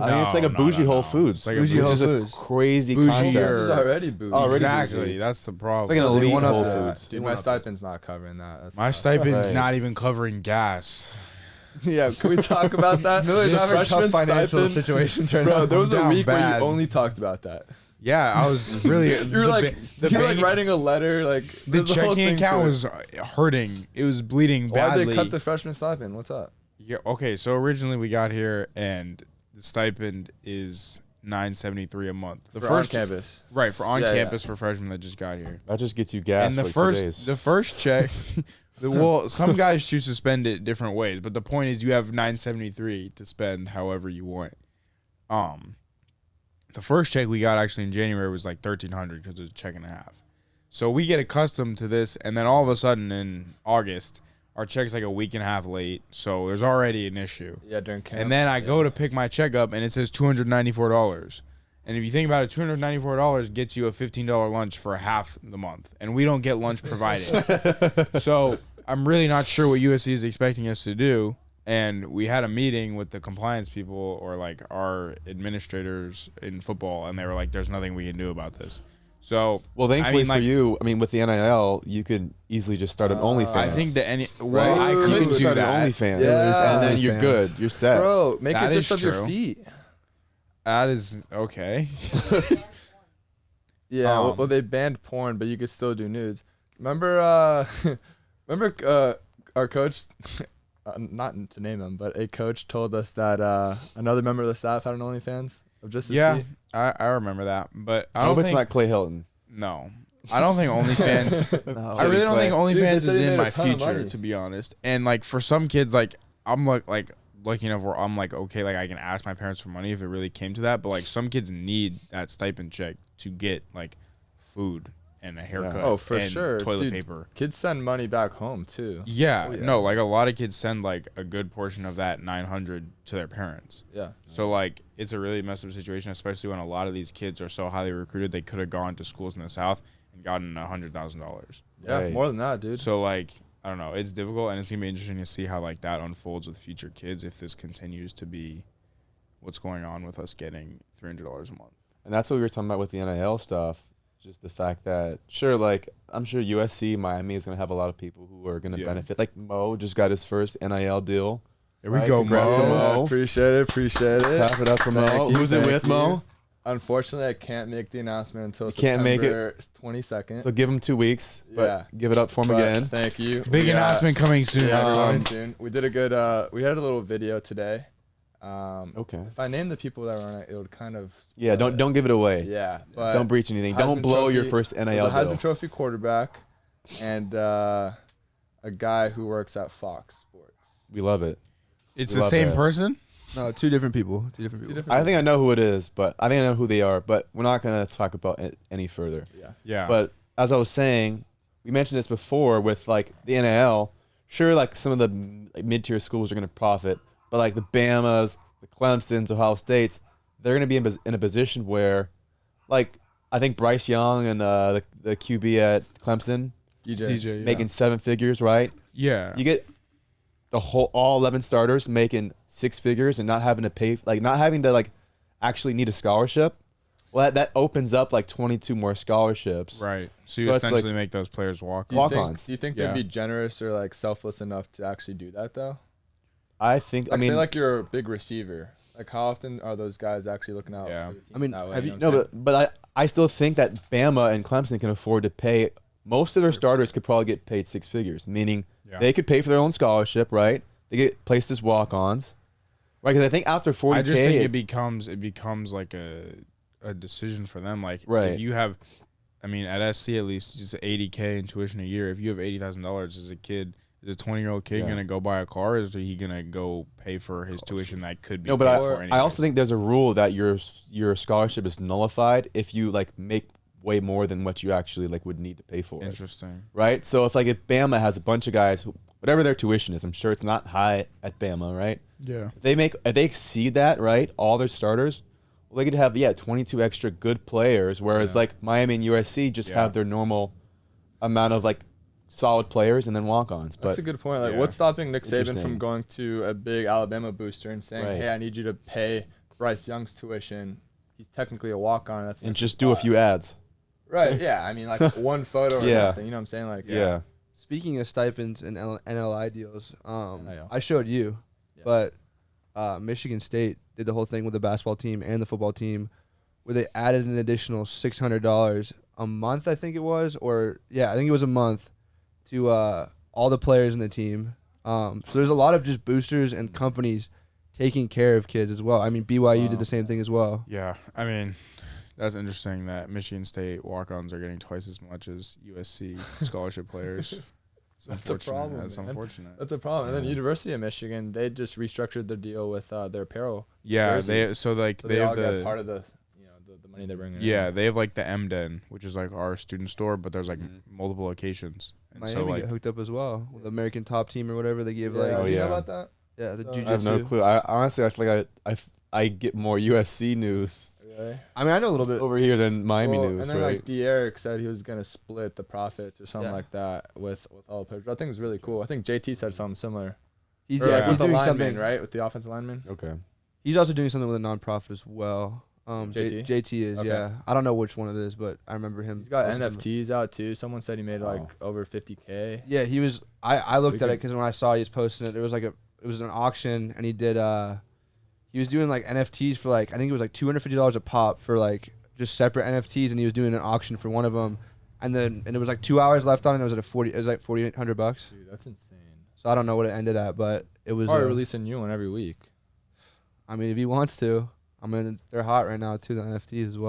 I mean, it's like a bougie Whole Foods, like which is a crazy concept. It's already bougie. Exactly, bougie. That's the problem. It's like an elite Whole Foods. Dude, my stipend's not covering that. My stipend's not even covering gas. Yeah, can we talk about that? Miller's having tough financial situations right now. Bro, there was a week where bad. you only talked about that. Yeah, I was really. You were like writing a letter. Like the checking account was hurting. It was bleeding badly. Why'd they cut the freshman stipend? What's up? Yeah. Okay. So originally we got here, and the stipend is $973 a month. The for first on campus, right? For on campus for freshmen that just got here. That just gets you gas. And for 2 days. the first check. Well, some guys choose to spend it different ways, but the point is you have $973 to spend however you want. The first check we got actually in January was like $1,300 because it was a check and a half. So we get accustomed to this, and then all of a sudden in August, our check's like a week and a half late. So there's already an issue. Yeah, during camp. And then I go to pick my check up, and it says $294. And if you think about it, $294 gets you a $15 lunch for half the month, and we don't get lunch provided. So I'm really not sure what USC is expecting us to do. And we had a meeting with the compliance people or like our administrators in football, and they were like, "There's nothing we can do about this." So, well, thankfully for you, I mean, with the NIL, you can easily just start an OnlyFans. I think that right? you can do start that. an OnlyFans, yeah. and then you're good. You're set. Bro, make that it just of true. your feet. That is okay. Yeah, well, they banned porn, but you could still do nudes. Remember, our coach. Not to name him, but a coach told us that another member of the staff had an OnlyFans of just his feet. I remember that, but I hope don't it's think, not Clay Hilton. No, I don't think OnlyFans. No, I really don't think OnlyFans is in my ton of future, money. to be honest. And like for some kids, like I'm like lucky enough where I'm like okay, like I can ask my parents for money if it really came to that. But like some kids need that stipend check to get like food and a haircut. Oh, for and sure. Toilet Dude, paper. Kids send money back home too. Yeah, Oh, yeah. no, like a lot of kids send like a good portion of that $900 to their parents. Yeah. So like it's a really messed up situation, especially when a lot of these kids are so highly recruited. They could have gone to schools in the South and gotten $100,000. Yeah, Right. more than that, dude. So like I don't know, it's difficult, and it's gonna be interesting to see how like that unfolds with future kids if this continues to be what's going on with us getting $300 a month. And that's what we were talking about with the NIL stuff. Just the fact that, sure, like, I'm sure USC, Miami is going to have a lot of people who are going to benefit. Like, Mo just got his first NIL deal. There we go, Congrats to Mo. Mo. Appreciate it. Clap it up for Mo. Who's it with, Mo? Unfortunately, I can't make the announcement until can't make it. September 22nd. So give him 2 weeks. But Yeah. give it up for him But again. Thank you. Big announcement coming soon. Yeah, everyone. coming soon. We did a good. We had a little video today. Okay. If I name the people that were on it, it would kind of. Yeah, don't give it away. Yeah, but Don't breach anything. Don't Heisman blow your Trophy- first NIL there's a deal. Heisman Trophy quarterback, and a guy who works at Fox Sports. We love it. It's We the love same that. person? No, two different people. Two different people. I think I know who it is, but I think I know who they are, but we're not going to talk about it any further. Yeah. But as I was saying, we mentioned this before with like the NIL. Sure, like some of the like, mid-tier schools are going to profit, but like the Bamas, the Clemsons, Ohio States, they're going to be in a position where, like, I think Bryce Young and the QB at Clemson DJ, yeah. making 7 figures, right? Yeah. You get all 11 starters making 6 figures and not having to pay, like not having to like actually need a scholarship. Well, that opens up like 22 more scholarships. Right. So you So it's essentially like- make those players walk. Walk-ons. Do you think Yeah. they'd be generous or like selfless enough to actually do that though? I think, Like, I mean, say like you're a big receiver. Like how often are those guys actually looking out Yeah. for the team? I mean, that way, have you you- know what I'm no, saying? but I still think that Bama and Clemson can afford to pay. Most of their starters could probably get paid 6 figures, meaning Yeah. they could pay for their own scholarship, right? They get placed as walk-ons, right? Because I think after 40K, I just think it becomes like a decision for them. Like Right. if you have, I mean, at SC at least, just $80K in tuition a year. If you have $80,000 as a kid, is a 20-year-old kid Yeah. gonna go buy a car, or is he gonna go pay for his tuition that could be no, paid but for I anyways? also think there's a rule that your scholarship is nullified if you like make way more than what you actually like would need to pay for it, Interesting. right? So if Bama has a bunch of guys, whatever their tuition is, I'm sure it's not high at Bama, right? Yeah. If they exceed that, right, all their starters, well, they could have 22 extra good players, whereas like Miami and USC just Yeah. have their normal amount of like solid players and then walk-ons. That's But a good point. Like, Yeah. what's stopping Nick Saban interesting. from going to a big Alabama booster and saying, Right. "Hey, I need you to pay Bryce Young's tuition. He's technically a walk-on. That's And just do a few ads. Right. Yeah. I mean, like one photo or Yeah. something. You know what I'm saying? Like, Yeah. Speaking of stipends and NLI deals, NIL. I showed you, Yeah. but Michigan State did the whole thing with the basketball team and the football team, where they added an additional $600 a month, I think it was, I think it was a month, to all the players in the team. So there's a lot of just boosters and companies taking care of kids as well. I mean, BYU did the same thing as well. Yeah, I mean, that's interesting that Michigan State walk-ons are getting twice as much as USC scholarship players. That's a problem. That's man. unfortunate. That's a problem. And then University of Michigan, they just restructured their deal with their apparel. Yeah, jerseys. so they They all have got the part of the the money they bring in. yeah, they have like the MDen, which is like our student store, but there's like Mhm. multiple locations. And Miami so like got hooked up as well with the American Top Team or whatever they gave. Yeah, Like, Oh, do you know yeah. about that? yeah, the I jiu-jitsu. I have no clue. I honestly, I feel like I get more USC news Really? I mean, I know a little bit. over here than Miami Well, news, and then right? like D'Eric said he was gonna split the profits or something Yeah. like that with all the players. I think it's really cool. I think JT said something similar. He's, Or yeah, like he's with the doing linemen, something. right? With the offensive lineman. Okay. He's also doing something with a nonprofit as well. JT? JT is, Okay. yeah. I don't know which one it is, but I remember him. He's got posting them. NFTs out too. Someone said he made like Oh. over 50K. Yeah, he was. I looked We at it could- because when I saw he was posting it, there was like it was an auction, and he did. He was doing like NFTs for like I think it was like $250 a pop for like just separate NFTs, and he was doing an auction for one of them, and it was like 2 hours left on it. And it was at it was like $4,800. Dude, that's insane. So I don't know what it ended at, but it was. Probably releasing a new one every week. I mean, if he wants to, I mean, they're hot right now too. The NFTs as well.